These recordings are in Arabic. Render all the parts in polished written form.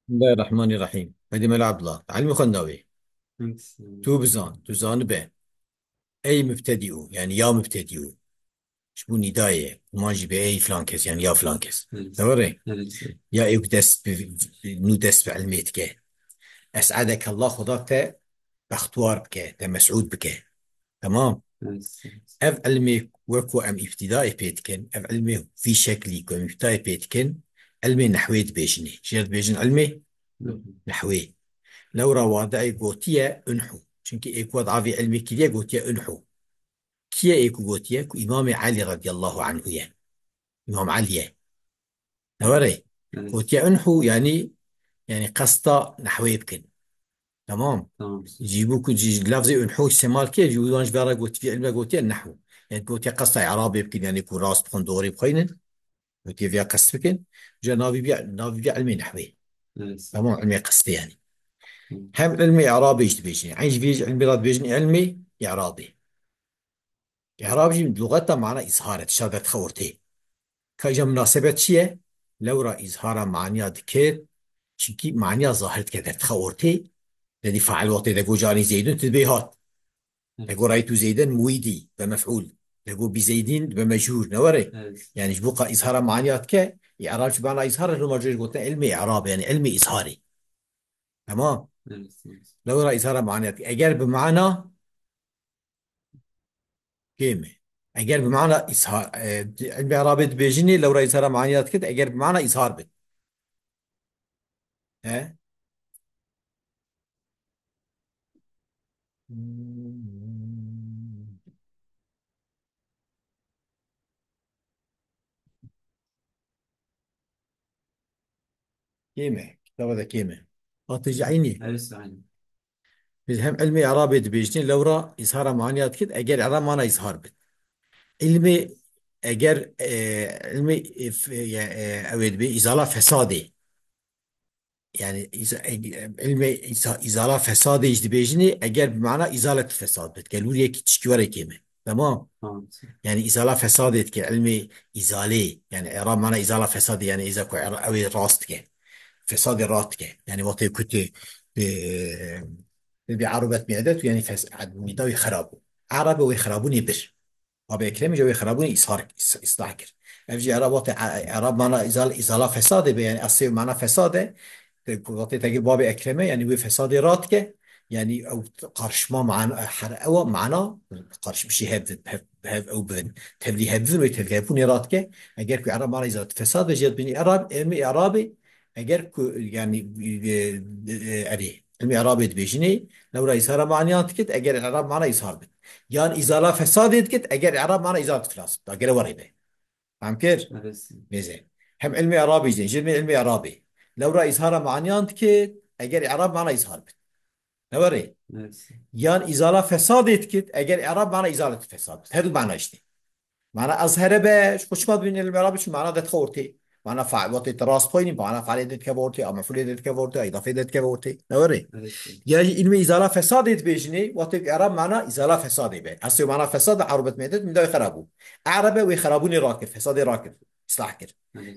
بسم الله الرحمن الرحيم. هذه ملعب الله علم خناوي. انت. تو بزان به أي مبتدئ، يعني يا مبتدئ شبو نداية ماجي بأي فلانكس، يعني يا فلانكس نفس توري نفس يا إيو نو دس بعلميتك. أسعدك الله خداك باختوار بك مسعود بك. تمام. نفس أف علمي وكو أم ابتدائي بيتكن أف علمي في شكلي كو أم ابتدائي بيتكن علمي نحويت بيجني شيرت بيجن علمي نحوي لو وضعي قوتية انحو چونك ايكو وضع في علمي كده قوتية انحو كيه ايكو قوتية كو امام علي رضي الله عنه يا امام علي نوري نفس قوتية انحو يعني قصة نحوي يمكن. تمام. تمام. يجيبوك يجي لفظي انحو استعمال كيه يجيبوا وانش بارا قوت في علمي قوتية النحو، يعني قوتية قصة اعرابي يمكن، يعني يكون راس بخون دوري بخينن قوتية فيها قصة يمكن. جا نافي بيع علمي نحوي. نفس تمام. علمي قصة يعني هم علمي اعرابي يجي عايش بيجي علمي راد بيجي علمي اعرابي. إعرابي لغتها معنى إظهار تشابه تخورتي كاجا مناسبة شيء لو را إظهار معنى ذكر شكي معنى ظاهرت كذا تخورتي الذي فعل وقت تقول جاني زيد تنبيهات تقول رأيت زيدا مويدي بمفعول تقول بزيدين بمجهول نوري نفس يعني بقى إظهار معنى ك إعراب شو معنى إظهار اللي مرجع قلت علمي إعراب يعني علمي إظهاري. تمام. نفس لو را إظهار معنى أجر بمعنى كلمة أجر بمعنى إظهار علمي إعراب بيجيني لو را إظهار معنى كده أجر بمعنى إظهار بت ها كيمة كتابة ده كيمة ترجعيني نفس عين. هم علمي إعرابي بيجتين لورا إظهار معنيات كده أجر إعراب معنى إظهار بت علمي أجر علمي أود بي إزالة فسادي يعني علمي إزالة فسادي يجد بيجني أجر بمعنى إزالة الفساد بت قالوا لي تشكي ورا كيمة. تمام. تمام. يعني إزالة فساد كعلمي إزالة يعني إعراب معنى إزالة فساد يعني إذا كو أوي راست فساد راتكه يعني وقت كنت بعربة معدته يعني ميداوي خرابو عربة ويخربوني بر وابا كلام جو يخربوني إصهار إصلاح كر أفجي عربات عرب معنى إزالة فساد يعني أصير معنى فساد وقت تجي باب أكرمه يعني وي فساد راتكه يعني أو قرش ما معنا حر أو معنا قرش بشي هذ أو بن تبلي هذ ويتلقوني راتكه أجر كي عرب معنى إزالة فساد جد بني عرب علمي إعرابي اگر يعني اري المعراب بيجني لو رئيس هرم معنيات كت اگر اعراب معنى يظهر بت يعني ازاله فساد كت اگر اعراب معنى ازاله فلاس اگر وريبه فهم كير نفس ميزه هم علمي اعرابي زين جرمي علمي اعرابي لو رئيس هرم معنيات كت اگر اعراب معنى يظهر بت نوري نفس يعني ازاله فساد كت اگر اعراب معنى ازاله فساد بت هذا معنى اشتي معنى أظهر باش خوش ما بين المرابش معنى ده خورتي معنى فعل وقت تراس بويني معنى فعل يدت كبورتي أو مفعول يدت كبورتي إضافة يدت كبورتي نوري يعني إنما إزالة فساد بيجني وقت إعراب معنى إزالة فساد بي أصل معنى فساد عربت ميتت من ده يخربو عربة ويخربوني راكب فساد راكب إصلاح كده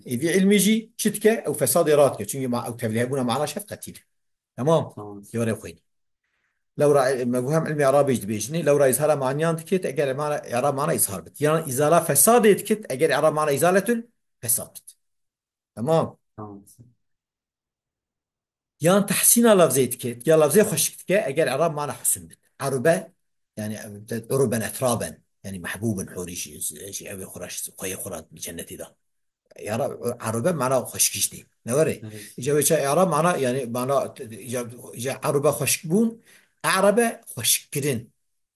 إذا علمي جي شتكة أو فساد راكب شو مع أو تبليهبونا معنى شفقة كتير. تمام. يوري خويني لو رأي مفهوم علمي إعرابي بيجني لو رأي إظهار معنيان تكت أجر معنى إعراب معنى إظهار بت يعني إزالة فساد تكت أجر إعراب معنى إزالة فساد بت. تمام. يعني تحسين لفظي تكت يا لفظي خش تكت أجر إعراب معنى حسن بت عربة يعني عربا أترابا يعني محبوب حوري شيء أبي خراش قوي خرات بجنة ده عربة معنى خشكشتي نوري إجابة شيء إعراب معنى يعني معنى إجابة عربة خشكبون عربة خشكرين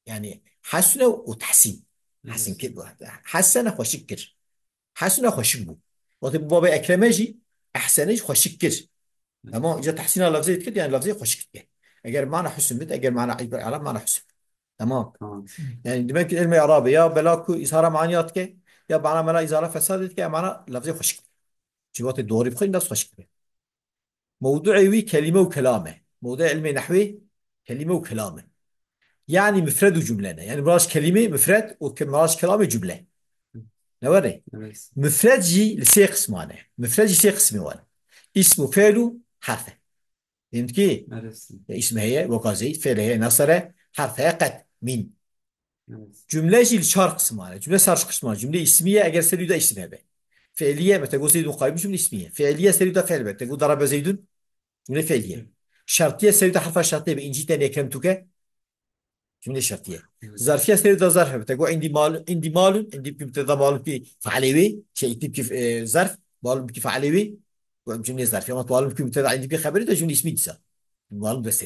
يعني حسنة وتحسين حسن كده حسنة وشكر حسنة وشكبو وقت بابا أكرمجي أحسنش وشكر. تمام. إذا تحسين لفظية كده يعني لفظية وشكر أجر معنى حسن بيت أجر معنى عبر على معنى حسن. تمام. يعني دمك علم إعرابي يا بلاكو إظهار معنياتك يا معنى ملا إظهار فسادتك يا معنى لفظية وشكر جوات الدوري بخير نفس وشكر. موضوعي وي كلمة وكلامه موضوع علمي نحوي كلمة وكلامه يعني مفرد وجملة يعني مراش كلمة مفرد ومراش كلامة جملة نوري مفرد جي لسي قسمانه مفرد جي سي قسمي وانا اسم وفعل حرفه فهمت كي؟ أرسل. اسم هي وقازي فعل هي نصر حرف هي قد من أرسل. جملة جيل شرق قسمها جملة شرق قسمها جملة اسمية أجر سريدة اسمها به فعلية بتقول زيد قائم جملة اسمية فعلية سريدة فعل به تقول ضرب زيد جملة فعلية شرطية سريدة حرف شرطية بإن جيت أن أكرمتك جملة شرطية ظرفية سريدة ظرف بتقول عندي مال عندي مبتدا مال في فعليه شيء كيف ظرف مال كيف فعليه جملة ظرفية ما مال كيف مبتدا عندي في خبرته جملة اسمية مال بس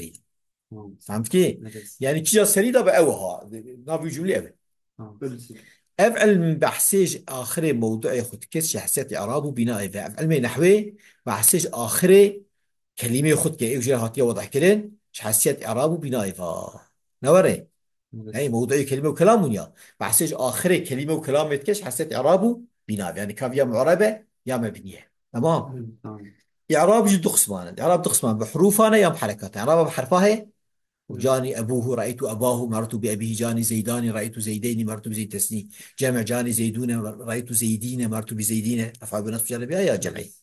فهمت كي؟ أرسل. يعني كي جا سريدة بأوها نافي جملة أوي أرسل. أفعل من بحثيج آخر موضوع يخد كس شخصية إعراب وبناء فيها أفعل من نحوه بحثيج آخر كلمة يخد كأي وجه هاتية وضع كلين شخصية إعراب وبناء فيها نوري هي أرسل. موضوع كلمة وكلام يا بحثيج آخر كلمة وكلام يتكش شخصية إعراب وبناء يعني كان يا معربة يا مبنية تمام تمام. إعراب جد قسمان الإعراب قسمان بحروفنا يا بحركات إعراب بحرفها أرسل. وجاني أبوه رأيت أباه مررت بأبيه جاني زيدان رأيت زيدين مررت بزيد تسنيم جمع جاني زيدون رأيت زيدين مررت بزيدين أفعل بنصب جانبها يا جمعي أرسل.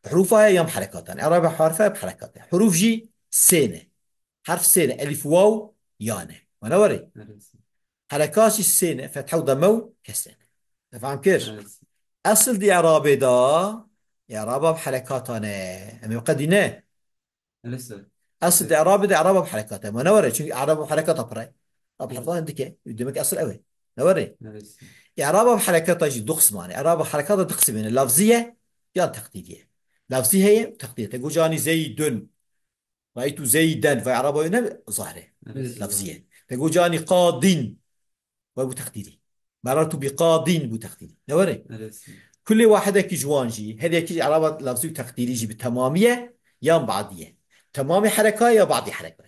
حروفها يا حركات يعني إعراب حرفها بحركات حروف جي سينة حرف سينة ألف واو يانة ونوري أرسل. حركات السينة فتحة وضمو كسنة تفهم كيف أرسل. أصل دي إعراب دا إعرابها بحركات أنا أمي قدينة أرسل. اصل اعراب ده اعرابه بحركاته ما نوري شو اعرابه بحركاته بري طب حرفان عندك قدامك اصل قوي نوري أرسل. اعرابه بحركاته جي دقس ماني اعرابه بحركاته تقسمين اللفظيه يا تقديريه لفظيه هي تقدير تقول جاني زيد رايت زيدا فاعرابه هنا ظاهره أرسل. لفظيه تقول جاني قاض وابو تقديري مررت بقاض بو تقديري نوري أرسل. كل واحده كي جوانجي هذه كي اعرابه لفظي وتقديري جي بالتماميه يا بعضيه تمام حركه يا بعض حركه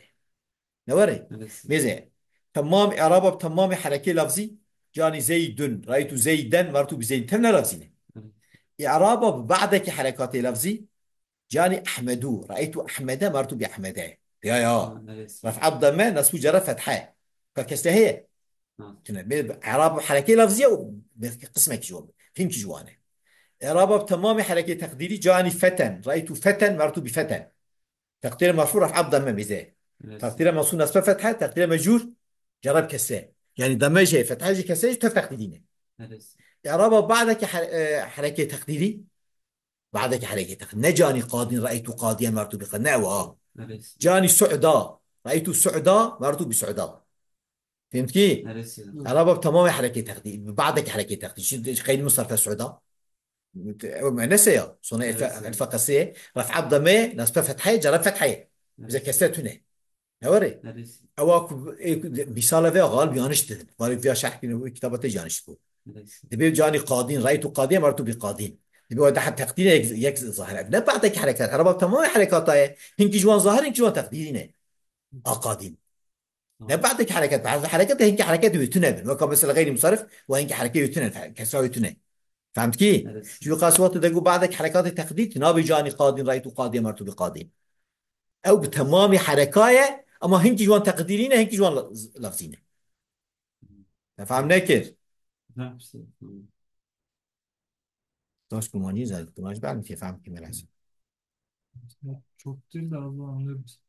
نوري أرسل. ميزة تمام إعرابه بتمام حركة لفظي جاني زيد رأيت زيدا مرت بزيد تمنا لفظي إعرابه بعدك حركات لفظي جاني أحمدو رأيت أحمد مرت بأحمد يا أرسل. رفع الضمة نصب جر فتحة فكسته هي إعرابه حركة لفظية قسمك جواب فهمت جوانه إعرابه بتمام حركة تقديري جاني فتن رأيت فتن مرت بفتن تقدير مرفوع رفع الضمة ميزة تقدير موصول نصب فتحة تقدير مجرور جرب كسره يعني ضمجه فتحه كسره تفتح تقديرين أرسل. إعرابه بعدك حركة تقديري بعدك حركة تقديري نجاني قاضي رأيت قاضيا مرت بقد نعوى أرسل. جاني سعداء رأيت سعداء مرت بسعداء فهمت كيف؟ أرسل. إعرابه بتمام حركة تقديري بعدك حركة تقديري شو خيل مصرف سعداء نسيا صنع الفقسية رفع الضمه نصب فتحه جرب فتحه إذا كسرت هنا نوري أرسل. او مثال في غالب يانش دهن غالب فيها شرح كتابة جانش تقول أرسل. تبي جاني قاضين رأيت قاضين مرتو بقاضين تبي واحد حتى تقدير يك ظاهر لا بعدك حركات عربة تمام حركات هاي هنك جوان ظاهر هنك جوان تقديرين قاضين لا بعدك حركات بعد حركات هنك حركات يتنبن وكم مثل غير مصرف وهنك حركة يتنبن كسر يتنبن فهمت كي أرسل. شو قاسوات تقول بعدك حركات التقدير تنابي جاني قاضين رأيت قاضين مرتو بقاضين او بتمام حركايه اما هنك جوان تقديرين هنك جوان لفظين فهمنا كيف أرسل. Dost kullanıcı zaten kullanıcı ben mi faham kim lazım. Çok değil de Allah anlıyor musun?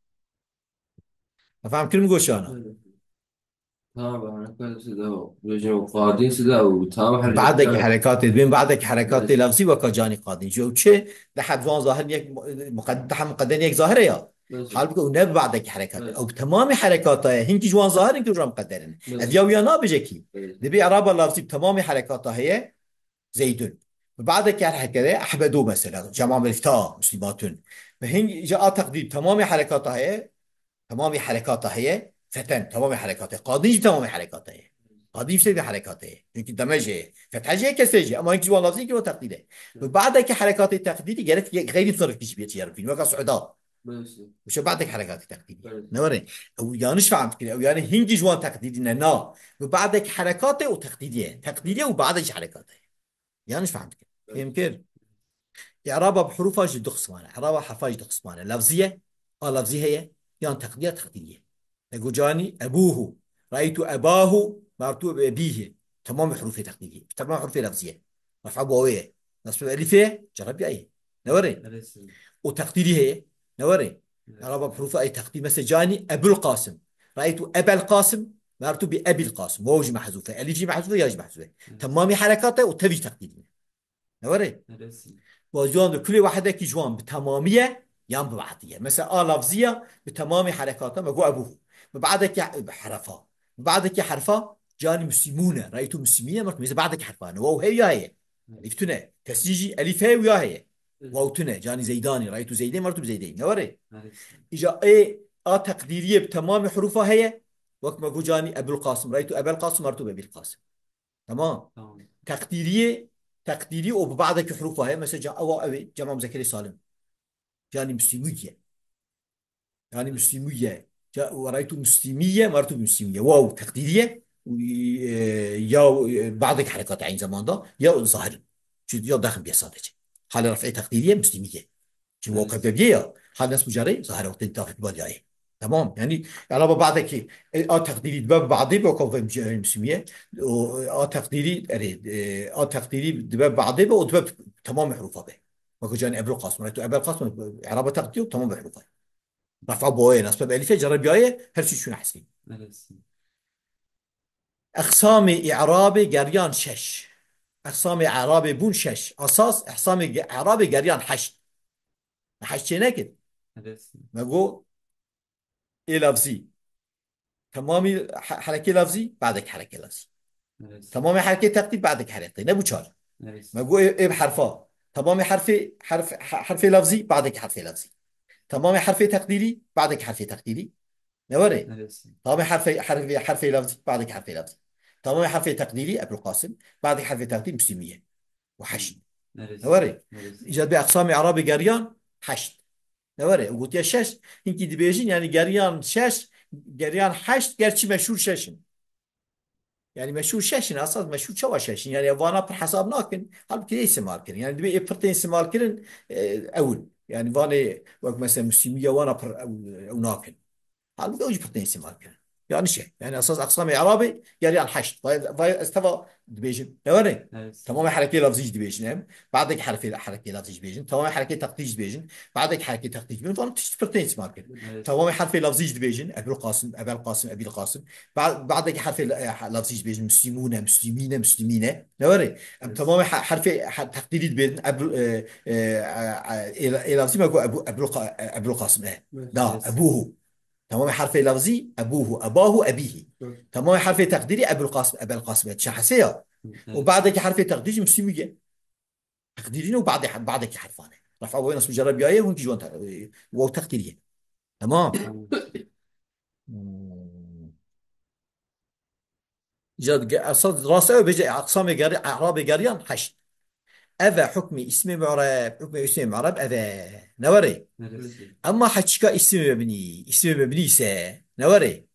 فهم كل مقول شو انا تابع حركات سداو رجعوا قاعدين سداو تابع بعدك حركات حركات بين بعدك حركات بس لفظي وكجاني قاضي شو شيء لحد وان ظاهر يك مقدم يك ظاهر يا بس حال بقول نب بعدك حركات او بس تمام حركات هنك جوان ظاهر انك جوان مقدرين بس افيا ويا نابجكي بس نبي اعراب اللفظي بتمام حركات هي زيد بعدك يعني كذا احمدوا مثلا جمع الافتاء مسلمات فهن جاء تقدير تمام حركاتها هي تمام حركاتها هي فتن تمام حركاتها قاضي تمام حركاتها هي قاضي بسبب حركاتها يمكن دمجه فتحجه كسجه اما يجي والله زي كده تقديره وبعدك حركات التقدير قالت غير تصرف كيش بيتيار في وقع سعودات بس وش بعدك حركات التقدير بس نوري او يعني شو فهمت كده او يعني هنجي جوان تقديرنا نا وبعدك حركاته وتقديريه تقديريه وبعدك حركاته يعني شو فهمت كده بس يمكن إعرابها بحروفها جد قسمانة إعرابها حرفها جد قسمانة لفظية لفظية هي يعني تقدير تقديرية يقول جاني أبوه رأيت أباه مرتوب بأبيه تمام حروف تقديرية تمام حروف لفظية رفع بويه نصب الألفية جرب أي نوري أرسل. وتقديري هي نوري إعرابها بحروف أي تقدير. مثلا جاني أبو القاسم، رأيت أبا القاسم مررت بأبي القاسم، واو محذوفة، ألف جي محذوفة، يا جي محذوفة، تمامي حركاته وتبي تقديرية. نوري وجوان كل واحدة كي جوان بتمامية يام ببعضية. مثلا لفظية بتمام حركاتها مقو أبوه، بعدك حرفها، بعدك حرفها جاني مسلمونة، رأيت مسلمين مرت مثل بعدك حرفان واو هي يا هي ألفتنا تسجيجي ألف هي ويا هي واو تنا جاني زيداني، رأيت زيدين مرت بزيدين. نوري إجا إيه تقديرية بتمام حروفها هي وقت ما جاني أبو القاسم، رأيت أبا القاسم مرت بأبي القاسم. تمام. تقديرية وببعضك حروفها هي مثلا أو أبي جمع مذكر سالم جاني مسلمية، يعني مسلمية ورأيت مسلمية مرت بمسلمية، واو تقديرية يا بعضك حركات عين زمان ده يا ظاهر شو يا داخل بيصادج حال رفع تقديرية مسلمية شو واقع بيبيا حال ناس مجاري ظاهر وقت داخل بالجاي. تمام يعني على بعضك تقديري دباب بعضي بوقف مسلمية تقديري أريد تقديري دباب بعضي ودباب تمام حروفه به ما جاني قبل القاسم، رأيت قبل القاسم إعراب تقدير تمام حروفه رفع بوين أسباب ألفية جرب جاية هل شو نحسين. أقسام إعرابي جريان شش، أقسام إعرابي بون شش، أساس أقسام إعرابي جريان حشد. حشد نكد ما جو إيه لفظي تمامي حركة لفظي بعدك حركة لفظي، تمامي حركة ترتيب بعدك حركة نبو شار ما جو إيه بحرفا تمامي حرف لفظي بعدك حرف لفظي، تمامي حرف تقديري بعدك حرف تقديري. نوري طبعا حرف لفظي بعدك حرف لفظي، طبعا حرف تقديري أبو القاسم بعدك حرف تقدير مسلمية وحشد. نوري إيجاد بأقسام إعرابي جريان حشد. نوري وقلت يا شش إنك دبيجين يعني جريان شش جريان حشد جرشي مشهور ششن، يعني مشهور ششن أصلا مشهور شوا ششن يعني وانا بحساب ناكن هل كده استعمال كرين يعني دبي إبرتين استعمال كرين أول يعني وانا وقت مثلا مسلمية وانا أو ناكن هذا بدوش بحطين استعمال كرين يعني شيء يعني أساس أقسام إعرابي يعني الحشد ضاي استوى دبيجن نوري تمام حركة لفظية دبيجن هم بعدك حركة لفظية دبيجن تمام حركة تقديج دبيجن بعدك حركة تقديج دبيجن فأنا بحطين استعمال كرين تمام حركة لفظية دبيجن أبي القاسم أبي القاسم أبي القاسم بعدك حركة لفظية دبيجن مسلمون مسلمين مسلمين نوري تمام حركة تقديري دبيجن أبو إلى لفظي ما أقول أبو القاسم لا أبوه، تمام حرف لفظي أبوه أباه أبيه، تمام حرف تقديري أبو القاسم أبا القاسم شخصية، وبعدك حرف تقديري مسلمية تقديرين وبعدك حرفانه رفع وين اسم جرب جايه وانت جوان واو تقديريه. تمام جد أصل دراسة بيجي أقسام أعراب جريان حشد أذا حكم اسم معرب حكم اسم معرب أذا نوري أما حشكا اسم مبني اسم مبني سا نوري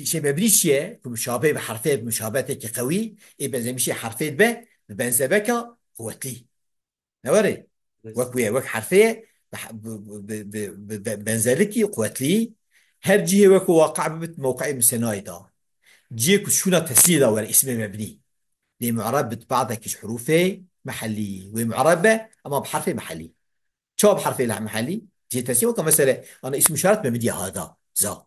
شيء مبني شيء كمشابه بحرفين بمشابهته قوي يبقى زي مشي حرفين به بنزبك قوتلي نوري وكوية وك حرفية بنزلكي قوتلي هر جهة وكو واقع بمت موقعي مسنايدا جيكو شونا تسيدا ولا اسم مبني دي معرب بعضك حروفه محلي ومعربة أما بحرف محلي شو بحرف محلي جي تسيدا كمثلا أنا اسم شرط مبني هذا ذا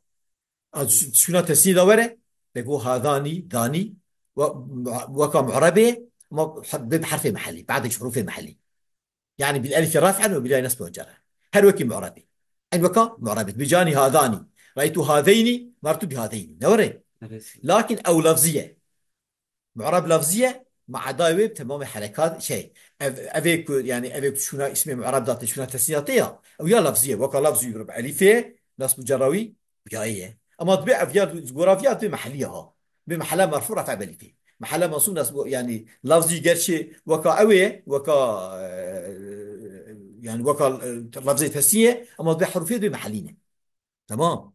شونا تسيدا ولا بقول هذاني ذاني وكا معربة أما بحرف محلي بعضك حروفه محلي يعني بالالف رافعا وبالياء نصب وجرا هل وكي معربي أن وكا معربي بجاني هذاني رأيت هذين مرت بهذين نوري لكن أو لفظية معرب لفظية مع دايوب تمام حركات شيء أفيك يعني أفيك شونا اسم معرب ذات شونا تسنياتية أو يا لفظية وكا لفظي يضرب ألفية نصب جراوي بجاية أما طبيعة أفيات جغرافيات بمحليها بمحلها مرفوع رفع بالفيه محلها منصوب نصب يعني لفظي قرشي وكا أوي وكا يعني وكا لفظي تسنية أما طبيعة حروفية بمحلينا. تمام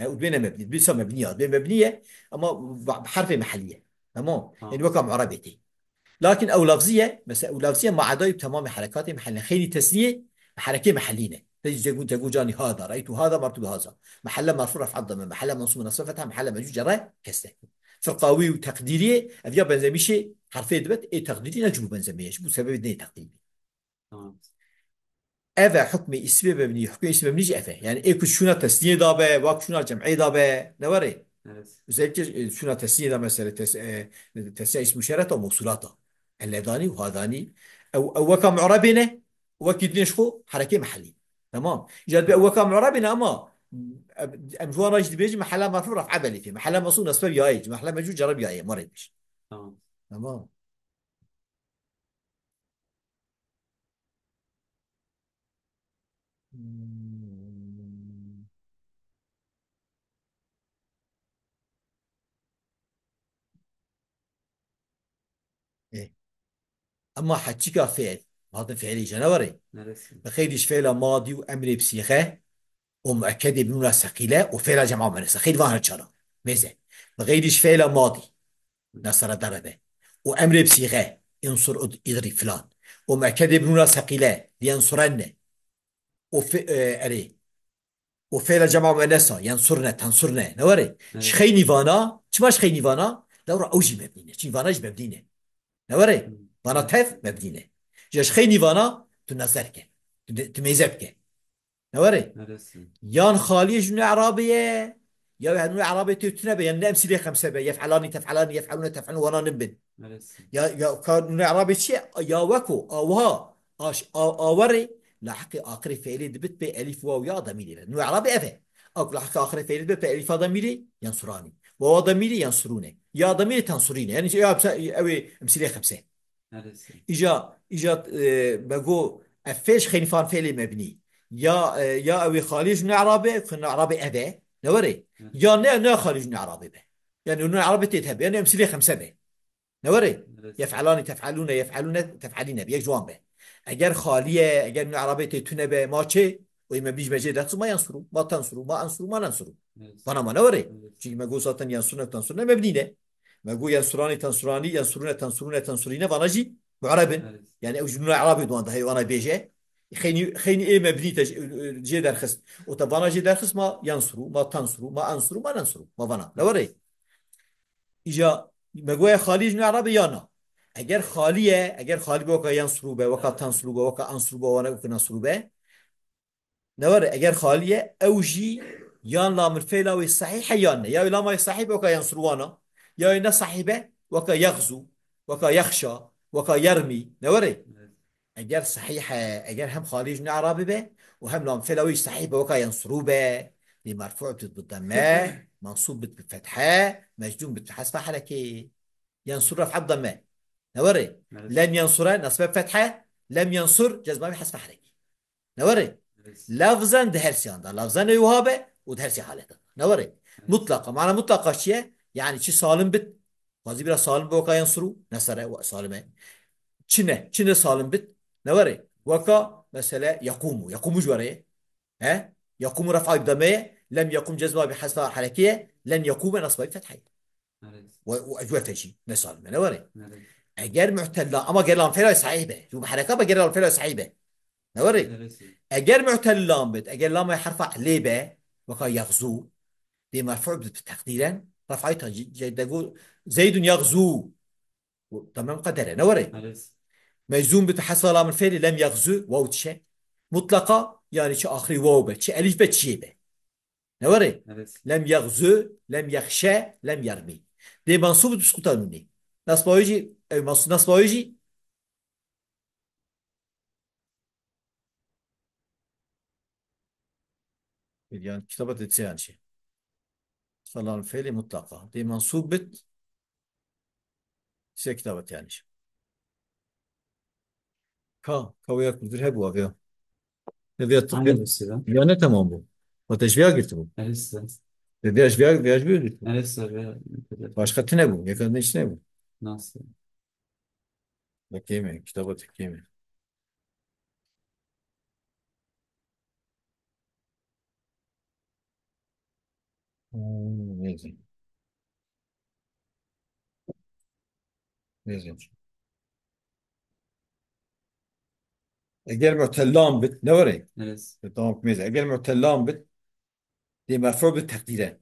وبين مبني بيسمى مبنيات بين مبنية أما بحرف محلية. تمام يعني وكا معربتي لكن أو لفظية مثلا أو لفظية مع عدايب تمام حركات محلية خيري تسنية حركة محلية تجي تقول جاني هذا رأيت هذا مرتب هذا محل مرفوع رفع الضمه محل منصوب نصفتها محل مجوز جراء كسته فرقاوي وتقديرية أبيا بنزميشي حرفي دبت إيه تقديري نجبو بنزميش بو سبب دني تقديري أفا حكم اسم مبني حكم اسم مبني جي أفا يعني إيكو شونا تسنية دابا واك شونا جمعية دابا نوري Evet. وزي شونا تسنية دا مثلا تسنية اسم إشارة وموصولاته اللذاني وهذاني أو وكا معربنا وكيد نشخو حركة محلي تمام جاد وكا معربنا أما أمجوان راجد بيجي محلا مرفوع رفع عبلي في محلا مصون أسباب يايج محلا مجو جرب ياي مريد بيش Tamam. تمام إيه أما حتشيكا فعل هذا فعلي جنوري Neresi? بخيلش فعل ماضي وأمر بصيغة ومؤكد بنون ثقيلة وفعل جمع مؤنث خيل فانا تشارة ميزة بغيرش فعل ماضي نصر ضربه وأمر بصيغة انصر اضرب فلان ومؤكد بنون ثقيلة لينصرن أري وفعل جمع مؤنث ينصرن تنصرن نوري Evet. شخي نيفانا شما شخي نيفانا دورة أوجي مبنية شي فانا جي مبنية نوري فانا Evet. تف مبنية جاش خي نيفانا تنظرك تميزبك نوري Neresi? يان خالي جملة عربية يا جملة عربية تتنبأ يعني أمثلة خمسة بقى يفعلان تفعلان يفعلون تفعلون وانا نبن Neresi? يا كان جملة عربية شيء يا وكو أوها أش أوري لاحق آخر فعل دبت بألف واو يا ضميري جملة عربية أفه أو لاحق آخر فعل دبت بألف ضميري ينصراني وواو ضميري ينصروني يا ضميري تنصريني يعني يا أوي أمثلة خمسة Neresi? إجا بقول أفيش خنفان فعل مبني يا أوي خارج من عربي كنا عربي أبا نوري Evet. يا نا خارج من عربي به يعني من عربي تذهب يعني أمثلة خمسة به نوري Neresi? يفعلان تفعلون يفعلون تفعلين بيك جوان به أجر خالية أجر من عربي تتونه به ما شيء وإما بيج مجد دخل ما ينصروا ما تنصروا ما أنصروا ما ننصروا Neresi? فأنا ما نوري Evet. شيء ما جو ساتن ينصرون تنصرون مبنية ما جو ينصراني تنصراني ينصرون تنصرون تنصرين فأنا جي معرب Neresi? يعني أو جنون عربي دوان ده هي وأنا بيجي خيني إيه مبني جي درخست وتبانا جي درخست ما ينصروا ما تنصروا ما أنصروا ما ننصروا ما فانا نوري إجا مجوي خالي جنون عربي يانا اگر خالی بوکا ينصروا به وكا تنصروا به وكا انصروا به وانا وكا نصروا به نور اگر خالیه اوجی یان لام الفعل الصحيح یان یا لام الصحيح وكا ينصروانا یا نه صحيحه وكا يغزو وكا يخشى وكا يرمي نوري Evet. اگر صحيحه اگر هم خارج من عربي به وهم لام فعل صحيح به وكا ينصروا به دي مرفوع بالضمه منصوب بالفتحه مجزوم بالحذف حركه ينصر رفع الضمه نوري Neresi? لن ينصر نصب فتحه لم ينصر جزمه بحذف حركه نوري Neresi? لفظا ده هر سيان ده لفظا يوهابه وده هر سي حالته نوري Evet. مطلقة معنى مطلقة شيء يعني شي سالم بت قاضي بلا سالم بوكا ينصرو نصره وسالمه çine سالم بت نوري وكا مثلا يقوم جواري ها يقوم رفع الضمير لم يقوم جزمه بحذف حركيه لن يقوم نصب فتحه Neresi? واجوبته شيء نسالم نوري Neresi? اگر معتلا اما غير لام فعل صحيح به شوف حركه بغير لام فعل صحيح به نوري Neresi? اگر معتل لام بد اگر لام حرف عليه وكا يغزو دي مرفوع تقديرا رفعتها جيد اقول زيد يغزو تمام قدره نوري Neresi? مجزوم بتحصل لام الفعل لم يغزو واو تشي مطلقه يعني شي اخري واو به شي الف به شي به نوري Neresi? لم يغزو لم يخشى لم يرمي دي منصوب تسقط مني نصب يجي يعني كتابة تتسيان شيء صلاة الفعل مطلقة دي منصوب بت سي كتابة يعني شيء كوياك مدير هبوا فيها نبي التقييم Hangisi lan? يعني تمام بو وتشبيه قلت بو Neresi? نبي أشبيه قلت بو Neresi? başka tine bu yakında içine bu Nasıl? bakayım kitaba tıkayım neyse neyse eğer muhtellam bit ne var ya Neresi? tamam ميزة eğer muhtellam bit دي مرفوع بالتقديرين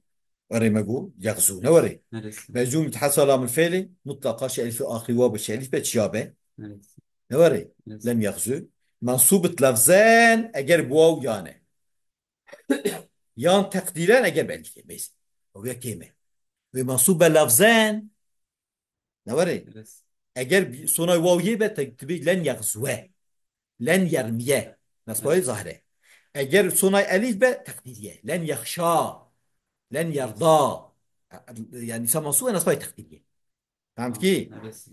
وري ما يقول يغزو نوري Neresi? مجزوم تحصل من فعل مطلقة شيء في آخر واو شيء في بتشابه Neresi? نوري Neresi? لم يغزو منصوبة لفظان أجر بواو يانه يان تقديران أجر بألف بس وهي كلمة ومنصوبة لفظان نوري لسه. أجر صنع واو يبقى تكتبي لن يغزوه لن يرميه نصبه ظاهره أجر صنع ألف بقى تقديرية لن يخشى لن يرضى يعني منصوبة نصبه تقديرية فهمت كي؟ لسه.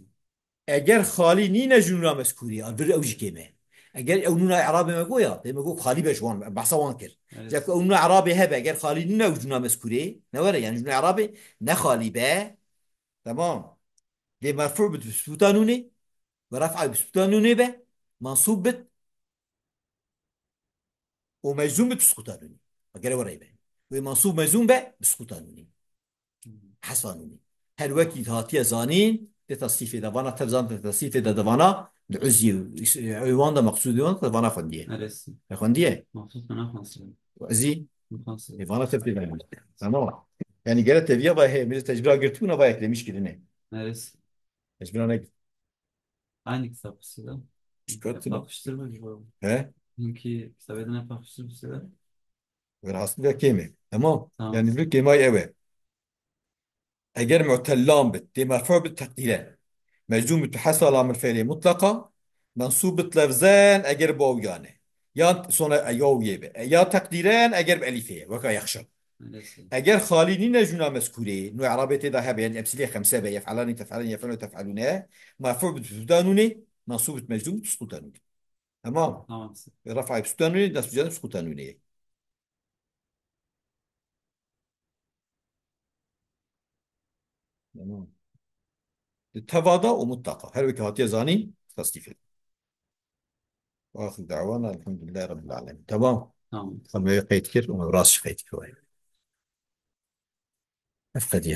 اگر خالی نینه جنونا مسکوری البر اوجی کمه اگر اونونا اعرابی مگویا دیگه مگو خالی بجوان بحثا وان کرد جاك لسه. اونونا اعرابي هبه اگر خالی نینه جنونا مسکوری نوره يعني جنونا اعرابي نخالي به تمام دي مرفوع بسبوتانوني ورفع بسبوتانوني به منصوب بت ومجزوم بتسقطانوني اگر ورا به ومنصوب مجزوم به بسقطانوني حسانوني هر وكي هاتيه زانين تصيف دوانا تبزان تصيف دوانا العزي عيوان ده مقصود يوان دوانا فنديه لسه. فنديه مبسوط من أخنصر. وعزي مخنصر. دوانا تبدي تمام يعني قالت تبيه بقى هي من تجبرها قلتونا بقى كده مش كده نه لسه. تجبرها نقد Aynı kitap size. شكرتنا Bakıştırma gibi oldu. ها Çünkü kitabeden bakıştırma size. والعصر ده كيمه تمام Tamam. يعني بلوك ما يقوى اجر معتلام بت دي مرفوع بالتقديرات مجزوم بحصل على الفعل مطلقة منصوب لفظان أجر بواو يعني يا صنع يو يبه يا تقديران أجر بألفية وكا يخشى Lese. أجر خالدين جنا مذكورة نوع عربية ده هبه يعني أمثلة خمسة بقى يفعلان تفعلان يفعلون تفعلون مرفوع بسودانوني منصوب مجزوم تسقطانوني تمام Tamam. رفع بسودانوني نصب جانب تسقطانوني تمام التواضع ومطلقة هل وكهاتي زاني تصديق واخر دعوانا الحمد لله رب العالمين تمام Tamam. خلنا قيد كير وراس قيد كوي أفقد